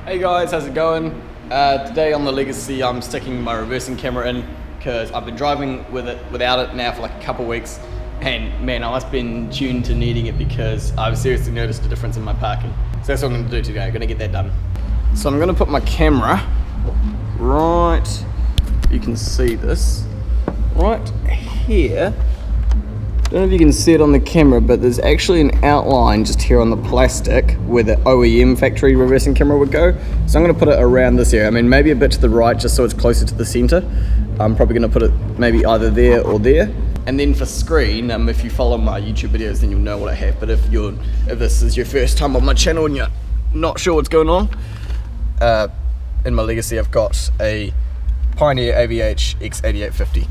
Hey guys, how's it going? Today on the Legacy I'm sticking my reversing camera in because I've been driving without it now for like a couple weeks, and man, I've been tuned to needing it because I've seriously noticed a difference in my parking. So that's what I'm going to do today. I'm going to get that done. So I'm going to put my camera right, you can see this, right here. Don't know if you can see it on the camera, but there's actually an outline just here on the plastic where the OEM factory reversing camera would go. So I'm going to put it around this area. I mean, maybe a bit to the right just so it's closer to the center. I'm probably going to put it maybe either there or there. And then for screen, if you follow my YouTube videos, then you'll know what I have. But if this is your first time on my channel and you're not sure what's going on, in my Legacy I've got a Pioneer AVH X8850.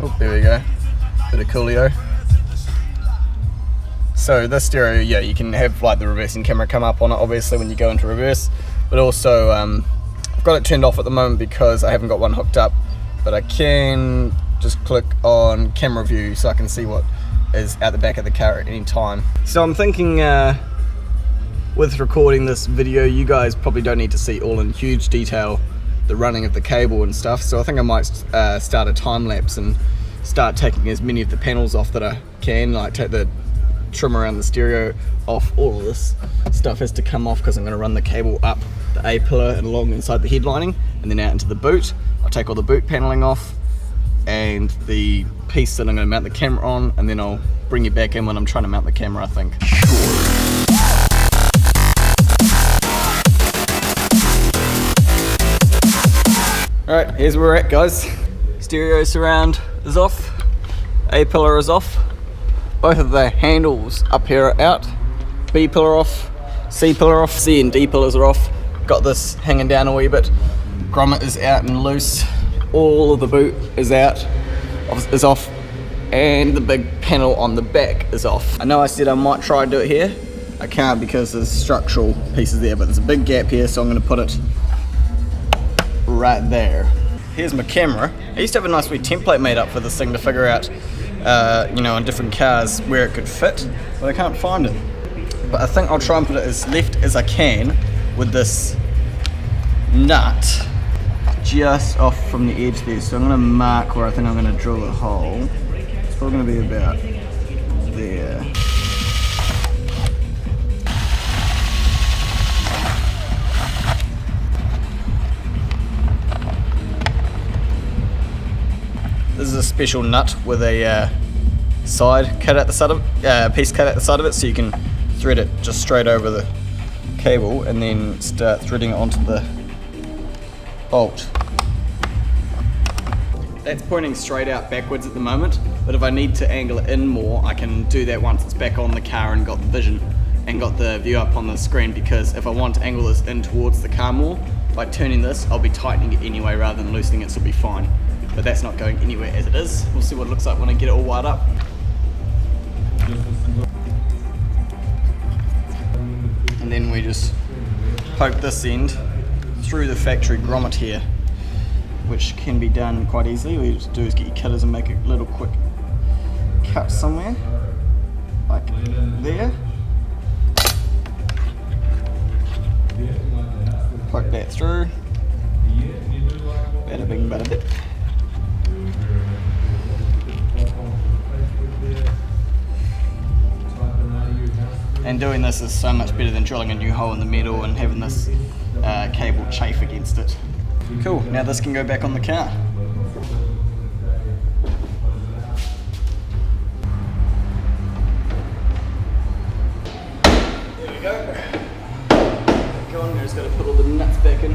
Oh, there we go, bit of coolio. So this stereo, yeah, you can have like the reversing camera come up on it obviously when you go into reverse, but also I've got it turned off at the moment because I haven't got one hooked up, but I can just click on camera view so I can see what is out the back of the car at any time. So I'm thinking with recording this video, you guys probably don't need to see all in huge detail the running of the cable and stuff, so I think I might start a time lapse and start taking as many of the panels off that I can, like take the trim around the stereo off. All of this stuff has to come off because I'm going to run the cable up the A pillar and along inside the headlining and then out into the boot. I'll take all the boot paneling off and the piece that I'm going to mount the camera on, and then I'll bring you back in when I'm trying to mount the camera, I think. Alright, here's where we're at, guys. Stereo surround is off, A pillar is off, both of the handles up here are out, B pillar off, C pillar off, C and D pillars are off. Got this hanging down a wee bit, grommet is out and loose, all of the boot is off, and the big panel on the back is off. I know I said I might try and do it here, I can't because there's structural pieces there, but there's a big gap here, so I'm going to put it right there. Here's my camera. I used to have a nice wee template made up for this thing to figure out, you know, on different cars where it could fit, but I can't find it. But I think I'll try and put it as left as I can with this nut just off from the edge there. So I'm going to mark where I think I'm going to drill a hole. It's probably going to be about there. This is a special nut with a side cut out the side of it, piece cut out the side of it, so you can thread it just straight over the cable and then start threading it onto the bolt. That's pointing straight out backwards at the moment, but if I need to angle it in more, I can do that once it's back on the car and got the vision and got the view up on the screen, because if I want to angle this in towards the car more, by turning this, I'll be tightening it anyway rather than loosening it, so it'll be fine. But that's not going anywhere as it is. We'll see what it looks like when I get it all wired up. And then we just poke this end through the factory grommet here, which can be done quite easily. All you just do is get your cutters and make a little quick cut somewhere, like there. Poke that through. Bada bing, bada bit. And doing this is so much better than drilling a new hole in the metal and having this cable chafe against it. Cool, now this can go back on the car. There we go. Go on, just got to put all the nuts back in.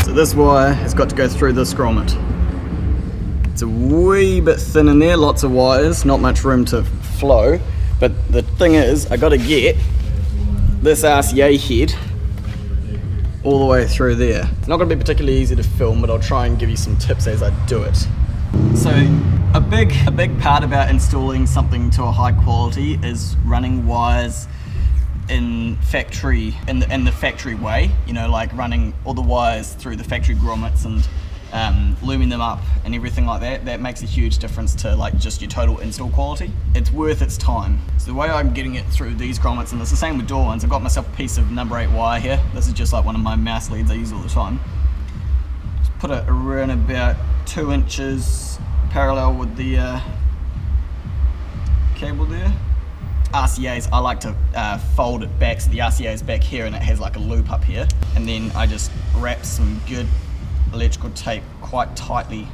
So this wire has got to go through this grommet. It's a wee bit thin in there, lots of wires, not much room to flow, but the thing is, I got to get this RCA head all the way through there. It's not going to be particularly easy to film, but I'll try and give you some tips as I do it. So a big part about installing something to a high quality is running wires in the factory way, you know, like running all the wires through the factory grommets and looming them up and everything like that, that makes a huge difference to like just your total install quality. It's worth its time. So the way I'm getting it through these grommets, and it's the same with door ones, I've got myself a piece of number 8 wire here. This is just like one of my mouse leads I use all the time. Just put it around about 2 inches parallel with the cable there. RCAs, I like to fold it back, so the RCA is back here and it has like a loop up here, and then I just wrap some good electrical tape quite tightly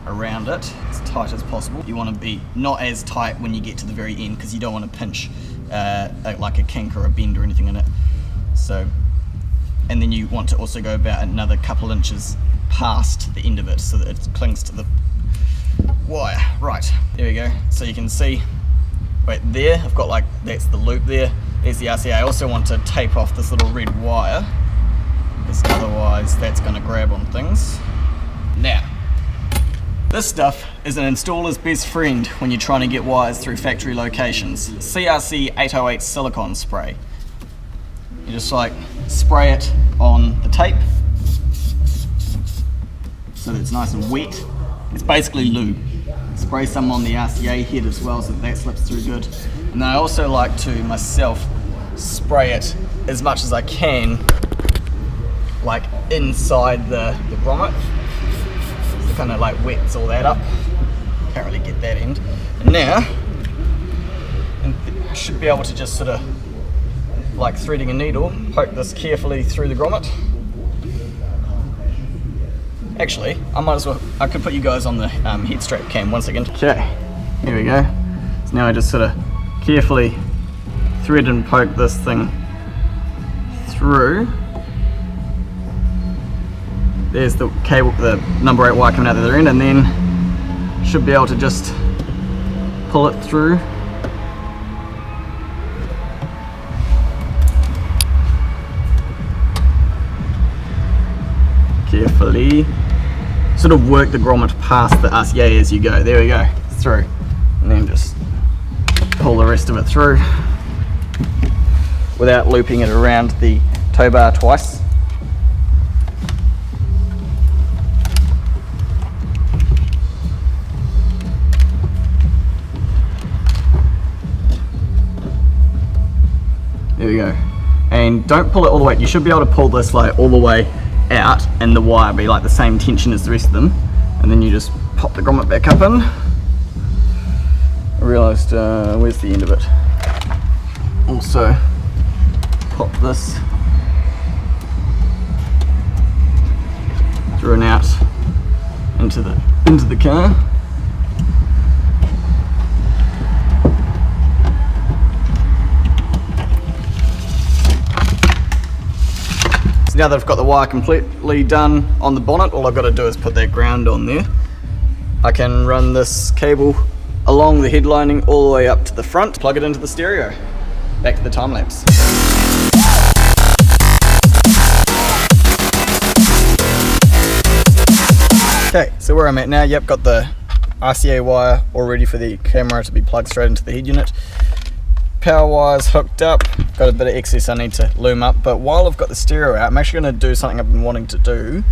around it, as tight as possible. You want to be not as tight when you get to the very end, because you don't want to pinch like a kink or a bend or anything in it. So, and then you want to also go about another couple inches past the end of it so that it clings to the wire. Right, there we go. So you can see right there, I've got like, that's the loop there, there's the RCA. I also want to tape off this little red wire, because otherwise that's going to grab on things. Now, this stuff is an installer's best friend when you're trying to get wires through factory locations. CRC 808 silicone spray. You just like spray it on the tape so that it's nice and wet. It's basically lube. Spray some on the RCA head as well so that slips through good. And then I also like to myself spray it as much as I can like inside the grommet, so it kind of like wets all that up. Can't really get that end. And now I should be able to just sort of like threading a needle, poke this carefully through the grommet. Actually, I could put you guys on the head strap cam 1 second. Okay, here we go. So now I just sort of carefully thread and poke this thing through. There's the cable, the number 8 wire coming out the other end, and then should be able to just pull it through. Carefully. Sort of work the grommet past the RCA as you go. There we go, through. And then just pull the rest of it through without looping it around the tow bar twice. There we go. And don't pull it all the way. You should be able to pull this like all the way out and the wire be like the same tension as the rest of them. And then you just pop the grommet back up in. I realised, where's the end of it? Also, pop this through and out into the car. So now that I've got the wire completely done on the bonnet, all I've got to do is put that ground on there. I can run this cable along the head lining all the way up to the front, plug it into the stereo. Back to the time lapse. Okay, so where I'm at now, yep, got the RCA wire all ready for the camera to be plugged straight into the head unit. Power wires hooked up, got a bit of excess I need to loom up, but while I've got the stereo out, I'm actually going to do something I've been wanting to do.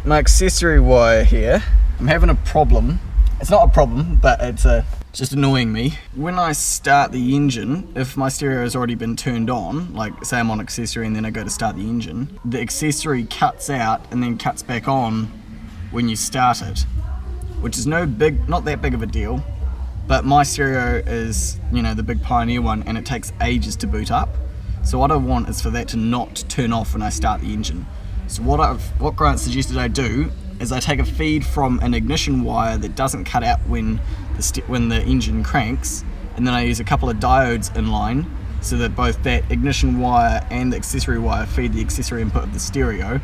My accessory wire here, I'm having a problem. It's not a problem, but it's just annoying me. When I start the engine, if my stereo has already been turned on, like say I'm on accessory and then I go to start the engine, the accessory cuts out and then cuts back on when you start it, which is not that big of a deal. But my stereo is, you know, the big Pioneer one, and it takes ages to boot up. So what I want is for that to not turn off when I start the engine. So what Grant suggested I do is I take a feed from an ignition wire that doesn't cut out when the engine cranks, and then I use a couple of diodes in line so that both that ignition wire and the accessory wire feed the accessory input of the stereo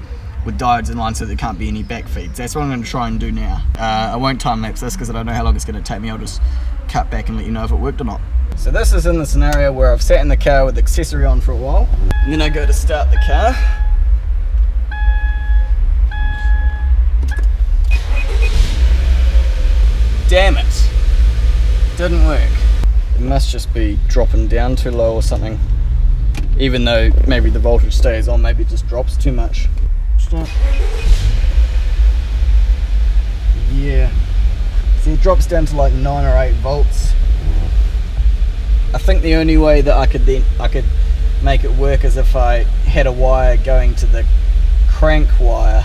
with diodes in line so there can't be any back feeds. That's what I'm going to try and do now. I won't time lapse this because I don't know how long it's going to take me. I'll just cut back and let you know if it worked or not. So this is in the scenario where I've sat in the car with the accessory on for a while, and then I go to start the car. Damn it! Didn't work. It must just be dropping down too low or something. even though maybe the voltage stays on, maybe it just drops too much. Start. Yeah, see, it drops down to like 9 or 8 volts. I think the only way that I could make it work is if I had a wire going to the crank wire,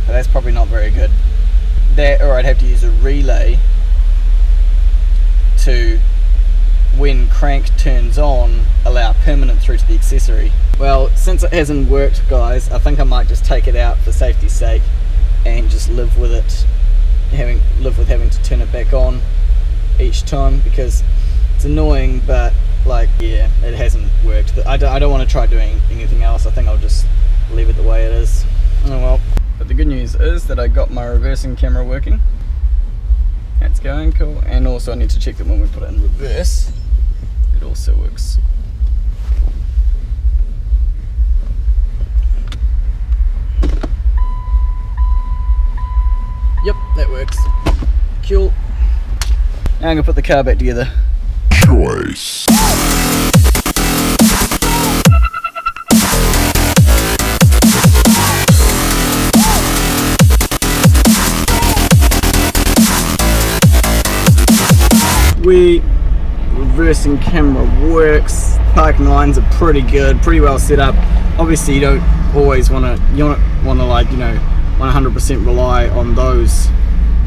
but that's probably not very good. That, or I'd have to use a relay to, when crank turns on, allow permanent through to the accessory. Well, since it hasn't worked, guys, I think I might just take it out for safety's sake and just live with it, having to turn it back on each time, because it's annoying, but like, yeah, it hasn't worked. I don't want to try doing anything else. I think I'll just leave it the way it is. Oh well. But the good news is that I got my reversing camera working. That's going cool. And also I need to check that when we put it in reverse, it also works. Yep, that works. Cool. Now I'm gonna put the car back together. Choice. Reversing camera works. Parking lines are pretty good, pretty well set up. Obviously you don't always want to like, you know, 100% rely on those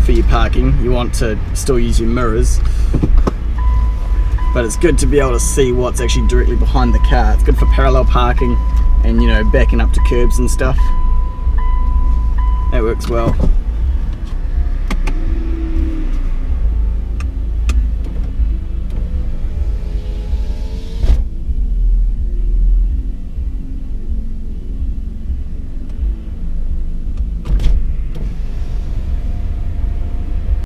for your parking. You want to still use your mirrors, but it's good to be able to see what's actually directly behind the car. It's good for parallel parking and, you know, backing up to curbs and stuff. That works well.